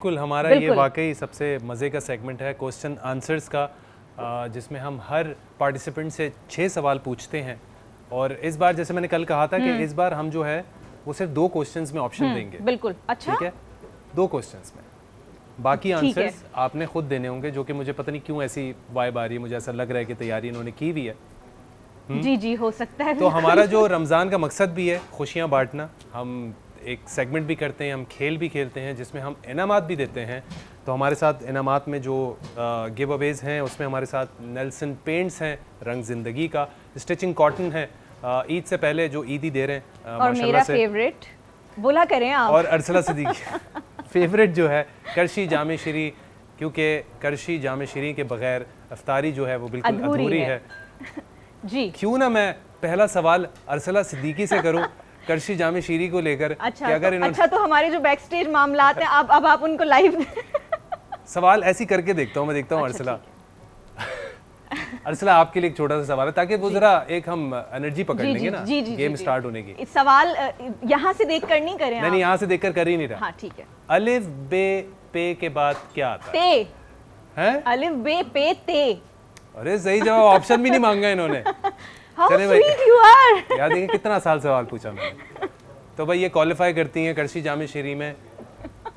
बिल्कुल हमारा ये वाकई सबसे मज़े का सेगमेंट है क्वेश्चन आंसर्स का, जिसमें हम हर पार्टिसिपेंट से 6 सवाल पूछते हैं। और इस बार जैसे मैंने कल कहा था कि इस बार हम जो है वो सिर्फ 2 क्वेश्चंस में ऑप्शन देंगे। बिल्कुल। अच्छा, ठीक है, 2 क्वेश्चंस में, बाकी आंसर्स आपने खुद देने होंगे, जो कि मुझे पता नहीं क्यों ऐसी वाइब आ रही है, मुझे ऐसा लग रहा है कि तैयारी इन्होंने की हुई है। जी जी, हो सकता है। तो हमारा जो रमज़ान का मकसद भी है खुशियाँ बांटना। हम एक सेगमेंट भी करते हैं, हम खेल भी खेलते हैं जिसमें हम इनामात भी देते हैं। तो हमारे साथ इनामात में जो गिव अवेज हैं उसमें हमारे साथ नेल्सन पेंट्स हैं, रंग ज़िंदगी का, स्टिचिंग कॉटन है, ईद से पहले जो ईदी दे रहे हैं और मेरा फेवरेट बोला करें आप, और अरसला सिद्दीकी फेवरेट जो है करशी जामे शरी, क्योंकि करशी जामे शरी के बगैर अफ्तारी जो है वो बिल्कुल अधूरी है। जी, क्यों ना मैं पहला सवाल अरसला सिद्दीकी से करूं करशी जामे शीरी को लेकर। अच्छा, अच्छा तो हमारे जो बैक स्टेज मामलात हैं अब आप उनको लाइव सवाल ऐसी करके देखता हूँ, मैं देखता हूँ। अरसला अरसला आपके लिए एक छोटा सा सवाल है, ताकि वो जरा एक हम एनर्जी पकड़ लेंगे ना गेम स्टार्ट होने की। सवाल यहाँ से देखकर नहीं करें। नहीं, यहाँ से देखकर कर ही नहीं रहा। हाँ ठीक है। अलिफ बे पे के बाद क्या आता है? ते। अलिफ बे पे ते। अरे सही जवाब, ऑप्शन भी नहीं मांगा इन्होंने। चले भाई, you are. यार देखिए कितना आसान सवाल पूछा मैंने। तो भाई ये क्वालिफाई करती हैं करशी जामे शरी में,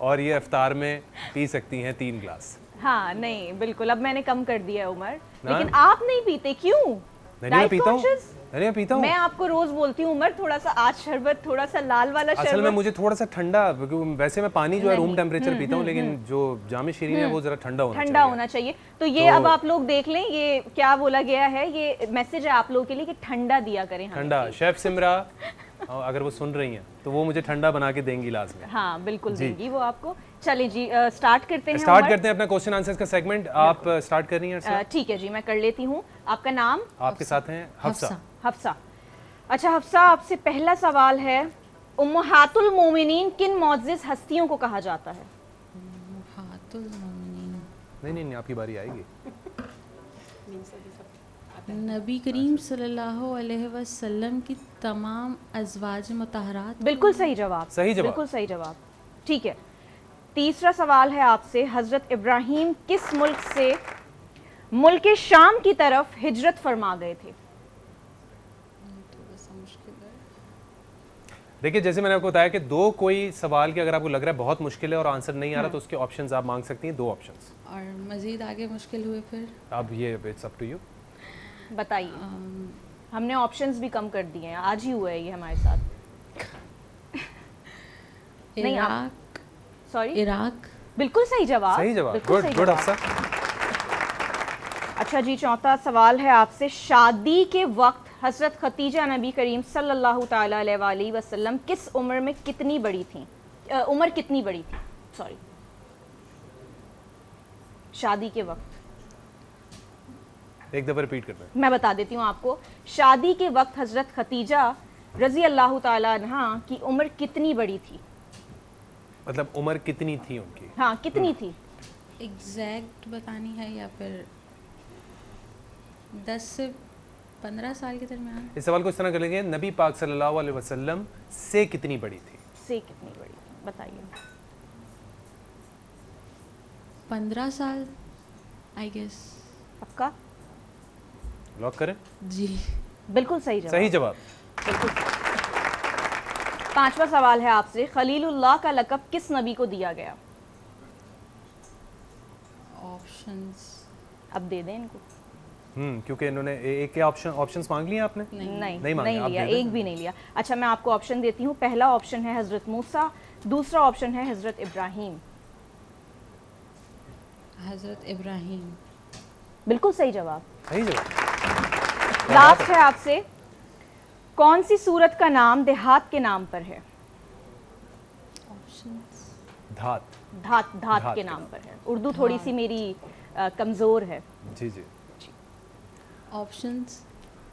और ये इफ्तार में पी सकती हैं 3 ग्लास। हाँ नहीं बिल्कुल, अब मैंने कम कर दिया है उमर, लेकिन आप नहीं पीते क्यों? नहीं पीता हूँ, नहीं पीता हूँ। मैं आपको रोज बोलती हूँ उमर, थोड़ा सा आज शरबत, थोड़ा सा लाल वाला शरबत। असल में मुझे थोड़ा सा ठंडा, वैसे मैं पानी जो है रूम टेम्परेचर पीता हूँ, लेकिन जो जामे शरीन है वो जरा ठंडा होना चाहिए। तो ये अब आप लोग देख लें, ये क्या बोला गया है, ये मैसेज है आप लोगों के लिए कि ठंडा दिया करें। ठंडा शेफ सिमरा अगर वो सुन रही हैं तो वो मुझे ठंडा बना के देंगी लाजमी। हाँ बिल्कुल देंगी वो आपको। चलिए जी, स्टार्ट करते हैं अपना क्वेश्चन आंसर्स का सेगमेंट। आप स्टार्ट कर रही हैं? ठीक है जी, मैं कर लेती हूँ। आपका नाम? आपके साथ हैं हफ्सा। हफ्सा, अच्छा हफ्सा, आपसे पहला सवाल है, उम्महातुल मोमिनीन किन मुअज़्ज़िज़ हस्तियों को कहा जाता है? उम्महातुल मोमिनीन, नहीं आपकी बारी आएगी। नबी करीम सल्लल्लाहु अलैहि वसल्लम की तमाम अज़वाज मुतहरात। बिल्कुल सही जवाब, बिल्कुल सही जवाब। ठीक है, तीसरा सवाल है आपसे, हज़रत इब्राहीम किस मुल्क से मुल्क शाम की तरफ हिजरत फरमा गए थे? देखिए जैसे मैंने आपको बताया कि 2 कोई सवाल के अगर आपको लग रहा है बहुत मुश्किल है और आंसर नहीं आ रहा, तो उसके ऑप्शंस आप मांग सकती हैं, 2 ऑप्शंस। और मजीद आगे मुश्किल हुए फिर? अब ये इट्स अप टू यू, बताइए। हमने ऑप्शंस भी कम कर दिए हैं, आज ही हुआ है ये हमारे साथ। Iraq, sorry Iraq. बिल्कुल सही जवाब, सही जवाब, गुड अफसा। अच्छा जी, चौथा सवाल है आपसे, शादी के वक्त हज़रत खतीजा नबी करीम सल्लल्लाहु ताला अलैहि वसल्लम किस उम्र में कितनी बड़ी थी? उम्र कितनी बड़ी थी, सॉरी, शादी के वक्त। एक दफा रिपीट करते हैं। मैं बता देती हूँ आपको, शादी के वक्त हज़रत खतीजा रज़ी अल्लाह ताला अन्हा की उम्र कितनी बड़ी थी? मतलब उम्र कितनी थी उनकी? हाँ, कितनी थी? एग्जैक्ट बतानी है या फिर 10 से 15 साल के दरमियान? इस सवाल को इस तरह कर लेंगे, नबी पाक सल्लल्लाहु अलैहि वसल्लम से कितनी बड़ी थी? से कितनी बड़ी थी बताइए। 15 साल आई गेस। पक्का? लॉक करें? जी बिल्कुल सही जवाब, सही जवाब। बिल्कुल। पांचवा सवाल है आपसे, खलीलुल्लाह का लक़ब किस नबी को दिया गया? ऑप्शंस अब दे दें इनको। क्योंकि इन्होंने एक के ऑप्शंस मांग लिए आपने? नहीं लिया, एक भी नहीं लिया। अच्छा मैं आपको ऑप्शन देती हूँ। पहला ऑप्शन है हज़रत मूसा, दूसरा ऑप्शन है हज़रत इब्राहीम। हज़रत इब्राहीम बिल्कुल सही जवाब, सही जवाब। लास्ट है आपसे, कौन सी सूरत का नाम देहात के नाम पर है? ऑप्शंस? धात के नाम पर है। उर्दू थोड़ी सी मेरी कमज़ोर है। जी जी, ऑप्शंस?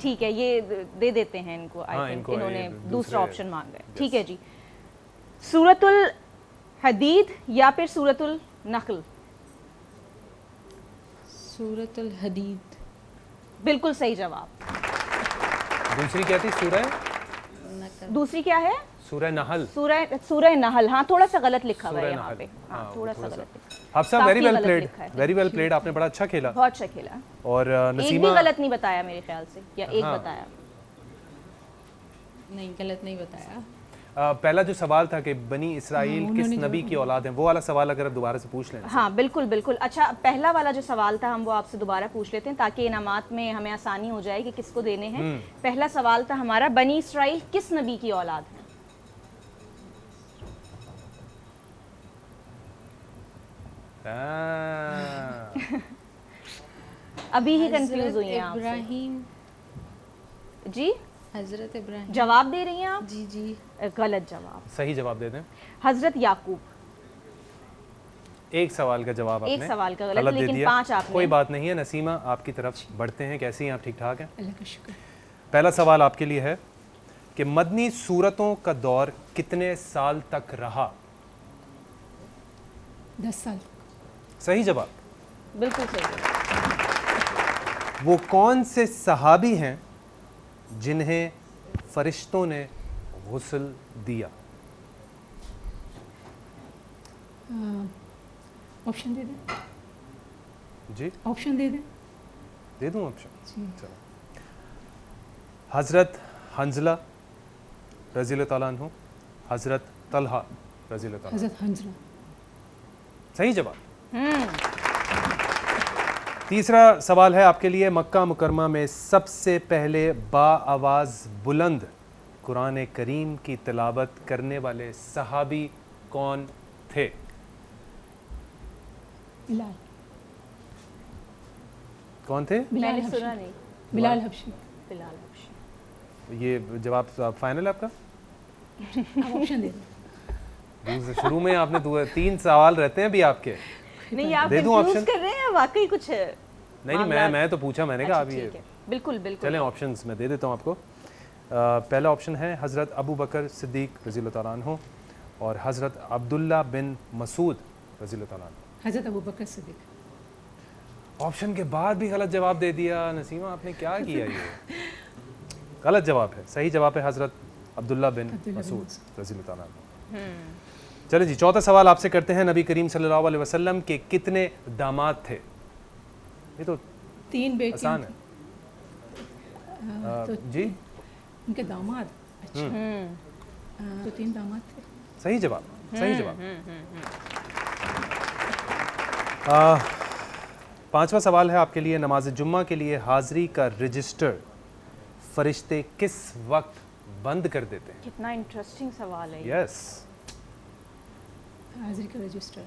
ठीक है, ये दे देते हैं इनको। आई थिंक इन्होंने दूसरा ऑप्शन मांगा है। ठीक है जी, सूरतुल हदीद या फिर सूरतुल नखल? सूरतुल हदीद बिल्कुल सही जवाब। दूसरी क्या थी? सूरह? दूसरी क्या है? सूरह नहल। सूरह नहल, हाँ थोड़ा सा गलत लिखा हुआ है सूरह यहाँ नहल। पे, हाँ थोड़ा सा गलत लिखा। हफ्सा वेरी वेल गलत प्लेड, लिखा है। वेरी वेल प्लेड, आपने बड़ा अच्छा खेला। बहुत अच्छा खेला। और एक नसीमा भी गलत नहीं बताया मेरे ख्याल से, या एक हाँ। बताया। नहीं, गलत नहीं बताया। पहला जो सवाल था कि बनी इसराइल किस नबी की औलाद है, वो वाला सवाल अगर आप दोबारा से पूछ लें। हाँ बिल्कुल बिल्कुल। अच्छा, पहला वाला जो सवाल था हम वो आपसे दोबारा पूछ लेते हैं ताकि इनामात में हमें आसानी हो जाए कि किसको देने हैं। पहला सवाल था हमारा, बनी इसराइल किस नबी की औलाद है? अभी ही कंफ्यूज हुई हैं आप इब्राहिम, जी? हजरत इब्राहिम। जवाब दे रही हैं आप? जी जी। गलत जवाब। सही जवाब दे दें। हजरत याकूब। एक सवाल का जवाब आपने एक सवाल का गलत, दे लेकिन दिया। 5 आपने। कोई बात नहीं है नसीमा, आपकी तरफ बढ़ते हैं। कैसी हैं आप? ठीक ठाक हैं? अल्लाह का शुक्र। पहला सवाल आपके लिए है कि मदनी सूरतों का दौर कितने साल तक रहा? 10 साल। सही जवाब। बिल्कुल सही। वो कौन से सहाबी हैं जिन्हें फरिश्तों ने गुस्ल दिया? ऑप्शन दे दें। जी ऑप्शन दे दें। दे दूं ऑप्शन? चलो, हजरत हंजला रज़ी ताला अन्हु, हजरत तलहा रज़ी ताला अन्हु। हजरत हंजला। सही जवाब। तीसरा सवाल है आपके लिए, मक्का मुकरमा में सबसे पहले बाआवाज़ बुलंद कुरान करीम की तिलावत करने वाले सहाबी कौन थे? बिलाल। कौन थे? बिलाल मैंने हबशी। सुना नहीं। बिलाल हबशी। बिलाल हबशी। ये जवाब फाइनल है आपका? आप ऑप्शन दे दें। शुरू में आपने 3 सवाल रहते हैं अभी आपके। नहीं, आप दे दूं कंफ्यूज ऑप्शन? कर रहे हैं, वाकई कुछ है। नहीं मैं तो पूछा, मैंने कहा अच्छा, अभी ठीक है। बिल्कुल बिल्कुल। चलें ऑप्शंस में दे देता हूँ आपको। पहला ऑप्शन है हज़रत अबू बकर सिद्दीक रज़ी ताला अन्हु और हज़रत अब्दुल्ला बिन मसूद रज़ी ताला अन्हु। हजरत अबू बकर सिद्दीक। ऑप्शन के बाद भी गलत जवाब दे दिया नसीमा, आपने क्या किया ये? गलत जवाब है। सही जवाब है हज़रत अब्दुल्ला बिन मसूद रज़ी ताला अन्हु। चलिए जी, चौथा सवाल आपसे करते हैं। नबी करीम सल्लल्लाहु अलैहि वसल्लम के कितने दामाद थे? ये तो 3 बेटियां आसान है। तो जी उनके दामाद। अच्छा। तो 3 दामाद थे। सही जवाब, सही जवाब। पांचवा सवाल है आपके लिए, नमाज जुम्मा के लिए हाजिरी का रजिस्टर फरिश्ते किस वक्त बंद कर देते हैं? कितना इंटरेस्टिंग सवाल है ये। यस हाजिरी का रजिस्टर।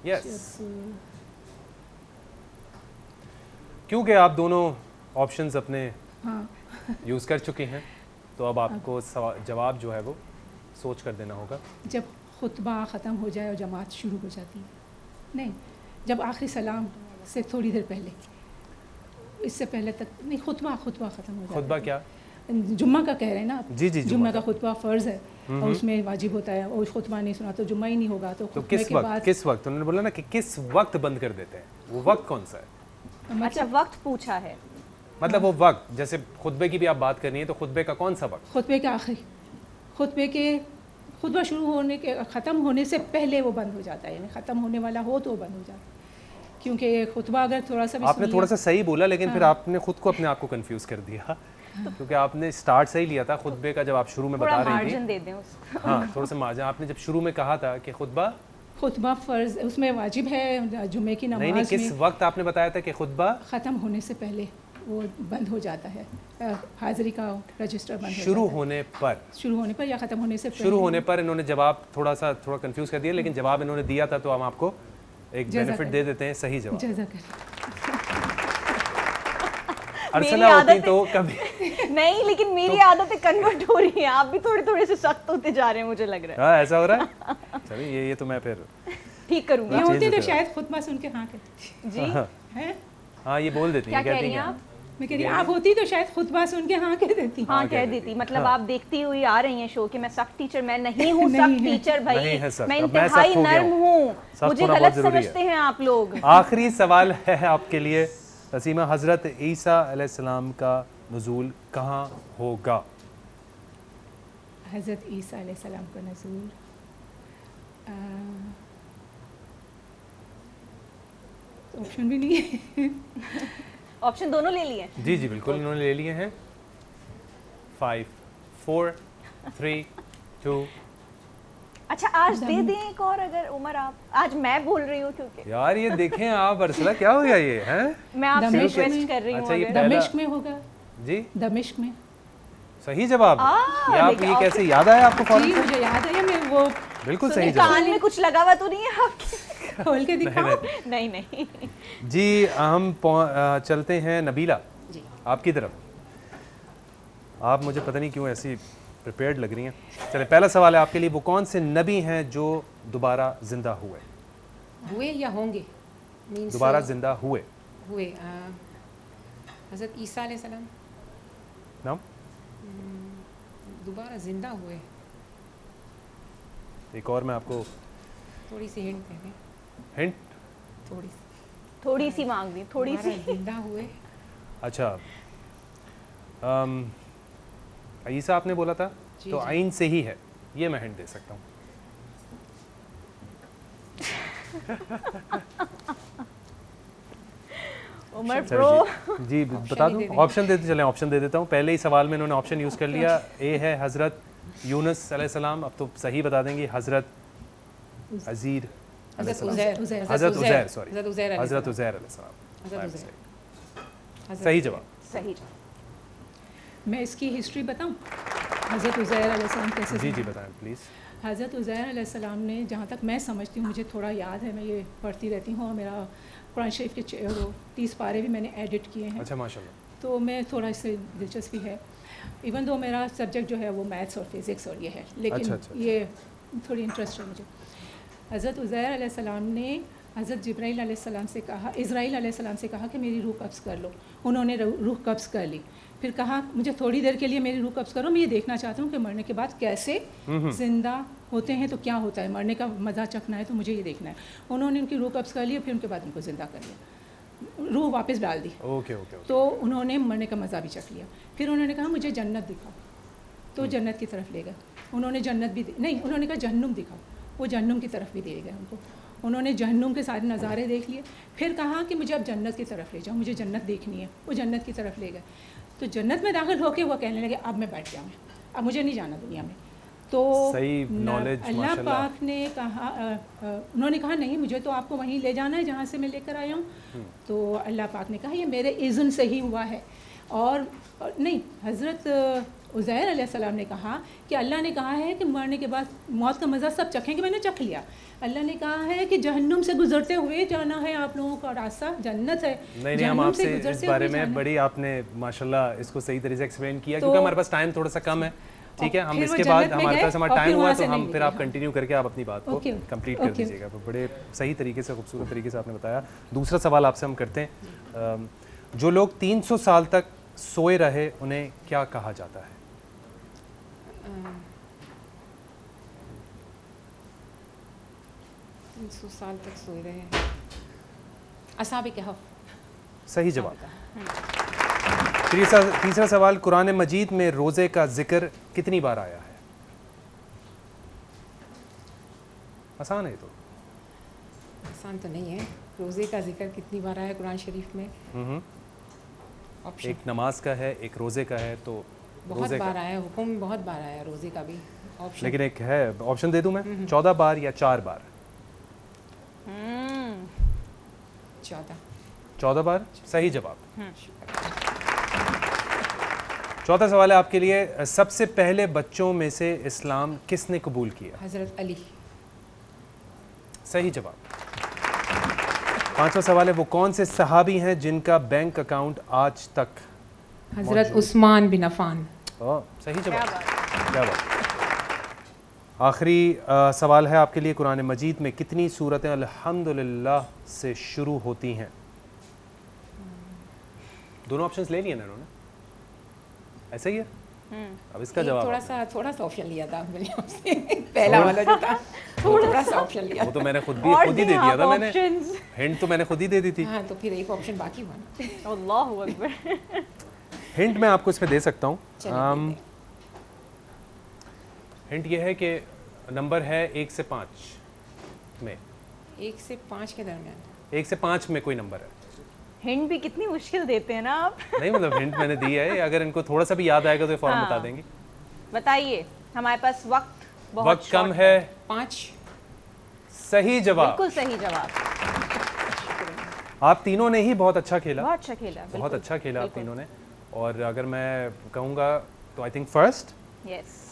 यस। क्योंकि आप दोनों ऑप्शंस अपने यूज़ कर चुके हैं, तो अब आपको जवाब जो है वो सोच कर देना होगा। जब खुतबा ख़त्म हो जाए और जमात शुरू हो जाती है, नहीं, जब आखिरी सलाम से थोड़ी देर पहले, इससे पहले तक नहीं, खुतबा ख़त्म हो जाता है। खुतबा क्या? जुम्मा का कह रहे हैं ना आप? जी जी, जुम्मा का खुतबा फ़र्ज़ है और उसमें वाजिब होता है, और खुतबा नहीं सुना तो जुम्मा ही नहीं होगा। तो खुतबे किस के वक्त? बाद किस वक्त उन्होंने बोला ना कि किस वक्त बंद कर देते हैं, वो वक्त कौन सा है? अच्छा, वक्त पूछा है। मतलब वो वक्त, जैसे खुतबे की भी आप बात करनी है, तो खुतबे का कौन सा वक्त? खुतबे के आखिरी, खुतबा शुरू होने के, ख़त्म होने से पहले वो बंद हो जाता है, यानी ख़त्म होने वाला हो तो वो बंद हो जाता है। क्योंकि खुतबा अगर थोड़ा सा भी आपने थोड़ा सा सही बोला, लेकिन फिर आपने खुद को अपने आप को कंफ्यूज कर दिया, क्योंकि आपने स्टार्ट सही लिया था खुतबे का, जब आप शुरू में थोड़ा बता रही मार्जिन थी। दे दें उसको। हाँ, थोड़ा सा मार्जिन। आपने जब शुरू में कहा था कि खुतबा फ़र्ज़, उसमें वाजिब है जुम्मे की नमाज नहीं, किस में वक्त आपने बताया था कि खुतबा ख़त्म होने से पहले वो बंद हो जाता है, हाजिरी का रजिस्टर बंद हो शुरू जाता है। होने पर? शुरू होने पर या ख़त्म होने से पहले। शुरू होने पर इन्होंने जवाब थोड़ा कंफ्यूज कर दिया, लेकिन जवाब इन्होंने दिया था, तो हम आपको एक बेनिफिट दे देते हैं। सही जवाब। अर्सला होती तो कभी नहीं, लेकिन मेरी आदतें कन्वर्ट हो रही हैं, आप भी थोड़े थोड़े से सख्त होते जा रहे हैं, मुझे लग रहा है। हाँ, ऐसा हो रहा है। चलिए, ये तो मैं फिर ठीक करूंगा। ये होती चेंज तो होता है। शायद खुतबा सुन के हाँ कहती जी, है। हाँ, ये बोल देती क्या हैं, कह कहती रही हैं हैं। आप? मैं कह रही आप होती तो शायद खुतबा सुन के हाँ कह देती। हाँ, कह देती। मतलब आप देखती हुई आ रही हैं शो कि मैं सख्त टीचर, मैं नहीं हूँ सख्त टीचर भाई, नहीं है सख्त। मैं अब मैं इंतहाई सख्त हो गया नर्म हूँ। हूँ, सख्त मुझे होना गलत बहुत जरूरी है। समझते हैं आप लोग। आखिरी सवाल है आपके लिए नसीमा, हजरत ईसा अलैहिस्सलाम का नुज़ूल कहाँ होगा? हज़रत ईसा अलैहिस्सलाम का नज़ूल, ऑप्शन भी नहीं है। ऑप्शन दोनों ले लिए? जी जी बिल्कुल, इन्होंने ले लिए हैं। 5 4 3 2। अच्छा आज दे दें एक और, अगर उमर आप, आज मैं बोल रही हूँ क्योंकि यार ये देखें आप अर्सला, क्या हो गया ये हैं? मैं आपसे दमिश्क रिक्वेस्ट में- कर रही हूँ। अच्छा, ये अगर पहला- दमिश्क में होगा, जी दमिश्क में। सही जवाब। ये आप देखिए, ये आप- कैसे याद आया आपको जी फौरन से? मुझे याद है, मैं वो बिल्कुल सुनिए, सही जवाब। कान में कुछ लगा हुआ तो नहीं है आपके? खोल के दिखाओ। नहीं नहीं। जी हम चलते हैं नबीला जी। आपकी तरफ। आप मुझे पता नहीं क्यों ऐसी प्रिपेयर्ड लग रही हैं। चले, पहला सवाल है आपके लिए, वो कौन से नबी हैं जो दोबारा जिंदा हुए? हुए या होंगे? मीन्स दोबारा जिंदा हुए। हुए। हज़रत ईसा अलैहिस्सलाम नाम? दोबारा ज़िंदा हुए। एक और मैं आपको थोड़ी सी हिंट दे दें। हिंट। थोड़ी सी मांग दी, थोड़ी सी। दोबारा ज़िंदा हुए। अच्छा, ईसा आपने बोला था, जी, तो जी। आइन से ही है, ये मैं हिंट दे सकता हूँ। उमर चलो प्रो। जी बता ही दूँ? दे दें। ऑप्शन देते चलें, ऑप्शन दे देता हूँ। पहले ही सवाल में इन्होंने ऑप्शन यूज़ कर लिया। ए है हज़रत यूनुस अलैहिस्सलाम, अब तो सही बता देंगे, हज़रत अज़ीर हज़रत अलैहिस्सलाम। उज़ैर। हज़रत उज़ैर, सॉरी, हज़रत उज़ैर हज़रत अलैहिस्सलाम। उज़ैर अलैहिस्सलाम। हज़रत I'm उज़ैर। sorry। हज़रत सही उज़ैर। जवाब। सही जवाब। मैं इसकी हिस्ट्री बताऊं, हज़रत उज़ैर अलैहिस्सलाम कैसे जी जी ज़िंदा- बताएं प्लीज़। हज़रत उज़ैर अलैहिस्सलाम ने, जहाँ तक मैं समझती हूँ, मुझे थोड़ा याद है, मैं ये पढ़ती रहती हूँ और मेरा कुरान शरीफ के 30 पारे भी मैंने एडिट किए हैं, अच्छा माशाल्लाह। तो मैं थोड़ा इससे दिलचस्पी है। इवन दो मेरा सब्जेक्ट जो है वो मैथ्स और फिज़िक्स और ये है, लेकिन अच्छा। ये थोड़ी इंटरेस्ट है मुझे। हज़रत उज़ैर अलैहिस्सलाम ने हज़रत जिब्राइल अलैहिस्सलाम से कहा, इज़राइल अलैहिस्सलाम से कहा कि मेरी रूह कब्ज़ कर लो। उन्होंने रूह कब्ज़ कर ली। फिर कहा मुझे थोड़ी देर के लिए मेरी रूह कब्ज़ करो, मैं ये देखना चाहता हूँ कि मरने के बाद कैसे ज़िंदा होते हैं, तो क्या होता है, मरने का मज़ा चखना है, तो मुझे ये देखना है। उन्होंने उनकी रूह कब्ज़ कर ली, फिर उनके बाद उनको ज़िंदा कर लिया, रूह वापस डाल दी। Okay okay. तो उन्होंने मरने का मज़ा भी चख लिया। फिर उन्होंने कहा मुझे जन्नत दिखाओ, तो जन्नत की तरफ ले गए। उन्होंने जन्नत भी नहीं, उन्होंने कहा जहन्नुम दिखाओ, वो जहन्नुम की तरफ भी ले गए उनको। उन्होंने जहन्नुम के सारे नज़ारे देख लिए। फिर कहा कि मुझे अब जन्नत की तरफ ले जाओ, मुझे जन्नत देखनी है। वो जन्नत की तरफ ले गए। तो जन्नत में दाखिल होकर वो कहने लगे अब मैं बैठ जाऊँ, अब मुझे नहीं जाना दुनिया में। तो सही नॉलेज अल्लाह माशाल्लाह। पाक ने कहा, उन्होंने कहा नहीं, मुझे तो आपको वहीं ले जाना है जहाँ से मैं लेकर आया हूँ। तो अल्लाह पाक ने कहा ये मेरे इज़्न से ही हुआ है। और नहीं, हज़रत उज़ैर अलैहिस्सलाम ने कहा कि अल्लाह ने कहा है कि मरने के बाद मौत का मज़ा सब चखेंगे, मैंने चख लिया। अल्लाह ने कहा है कि जहन्नुम से गुजरते हुए जाना है आप लोगों का रास्ता, जन्नत है। नहीं हम जहन्नुम से आपसे इस गुजरते बारे हुए में जाना है। बड़ी आपने माशाल्लाह इसको सही तरीके से एक्सप्लेन किया, तो- क्योंकि हमारे पास टाइम थोड़ा सा कम है। ठीक है, हम फिर वो इसके बाद जन्नत में हमारे गए पास हमारा और टाइम फिर हुआ वहाँ तो से हम नहीं फिर निकले, आप हाँ। कंटिन्यू करके आप अपनी बात को ओके, कंप्लीट कर ओके। दीजिएगा। तो बड़े सही तरीके से, खूबसूरत तरीके से आपने बताया। दूसरा सवाल आपसे हम करते हैं, जो लोग 300 साल तक सोए रहे उन्हें क्या कहा जाता है? 300 साल तक सोए रहे हैं। असहाब कहफ। सही जवाब। तीसरा सवाल, कुरान मजीद में रोज़े का जिक्र कितनी बार आया है? आसान है ये तो। आसान तो नहीं है। रोज़े का जिक्र कितनी बार आया कुरान शरीफ में? ऑप्शन एक नमाज का है, एक रोज़े का है, तो बहुत रोज़े बार का। आया, हुक्म बहुत बार आया रोज़े का भी। ऑप्शन लेकिन एक है, ऑप्शन दे दूं मैं, 14 बार या 4 बार? 14। 14 बार सही जवाब। चौथा सवाल है आपके लिए, सबसे पहले बच्चों में से इस्लाम किसने कबूल किया? हज़रत अली। सही जवाब। पांचवा सवाल है, वो कौन से सहाबी हैं जिनका बैंक अकाउंट आज तक? हज़रत उस्मान बिन अफ़ान। सही जवाब। क्या बात। आखिरी सवाल है आपके लिए, कुरान मजीद में कितनी सूरतें अल्हम्दुलिल्लाह से शुरू होती हैं? दोनों ऑप्शंस ले लिए ना इन्होंने, ऐसा ही है? अब इसका जवाब थोड़ा सा ऑप्शन लिया था मैंने आपसे। पहला वाला जो था थोड़ा सा ऑप्शन लिया वो तो मैंने खुद और ही दे दें दिया आप था। मैंने options। हिंट तो मैंने खुद ही दे दी थी। हाँ, तो फिर एक ऑप्शन बाकी हुआ ना। अल्लाहु अकबर। हिंट मैं आपको इसमें दे सकता हूँ। चलिए, हिंट ये है कि नंबर है 1 से 5 में, 1 से 5 के दरमियान। 1 से 5 में कोई नंबर है। हिंट भी कितनी मुश्किल देते हैं ना आप। नहीं मतलब हिंट मैंने दी है, अगर इनको थोड़ा सा भी याद आएगा तो ये फौरन हाँ। बता देंगी। बताइए, हमारे पास वक्त बहुत वक्त कम short है। 5। सही जवाब। बिल्कुल सही जवाब। आप तीनों ने ही बहुत अच्छा खेला, बहुत अच्छा खेला, बहुत बिल्कुल, अच्छा खेला आप बिल्कुल। तीनों ने। और अगर मैं कहूँगा तो I think first, yes,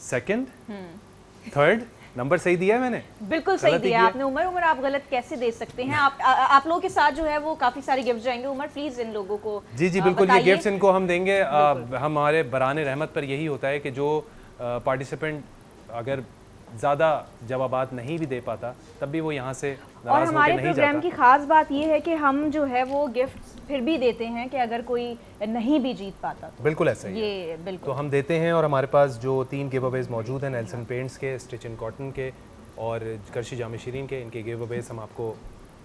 second, third number सही दिया है मैंने। बिल्कुल सही गलत ही दिया किया। आपने। उमर, आप गलत कैसे दे सकते हैं? आप लोगों के साथ जो है वो काफी सारे गिफ्ट जाएंगे। उमर प्लीज इन लोगों को जी जी बिल्कुल, ये बताइए। गिफ्ट्स इनको हम देंगे। हमारे बरान रहमत पर यही होता है कि जो पार्टिसिपेंट अगर ज़्यादा जवाबात नहीं भी दे पाता तब भी वो यहाँ से और नाराज़ हमारे होकर नहीं प्रोग्राम जाता। की खास बात ये है कि हम जो है वो गिफ्ट फिर भी देते हैं कि अगर कोई नहीं भी जीत पाता तो। बिल्कुल ऐसा ही है। ये बिल्कुल तो हम देते हैं और हमारे पास जो 3 गिव अवेज मौजूद हैं, नेल्सन पेंट्स के, स्टिच इन कॉटन के और करशी जाम शीरीन के, इनके गिव अवेज हम आपको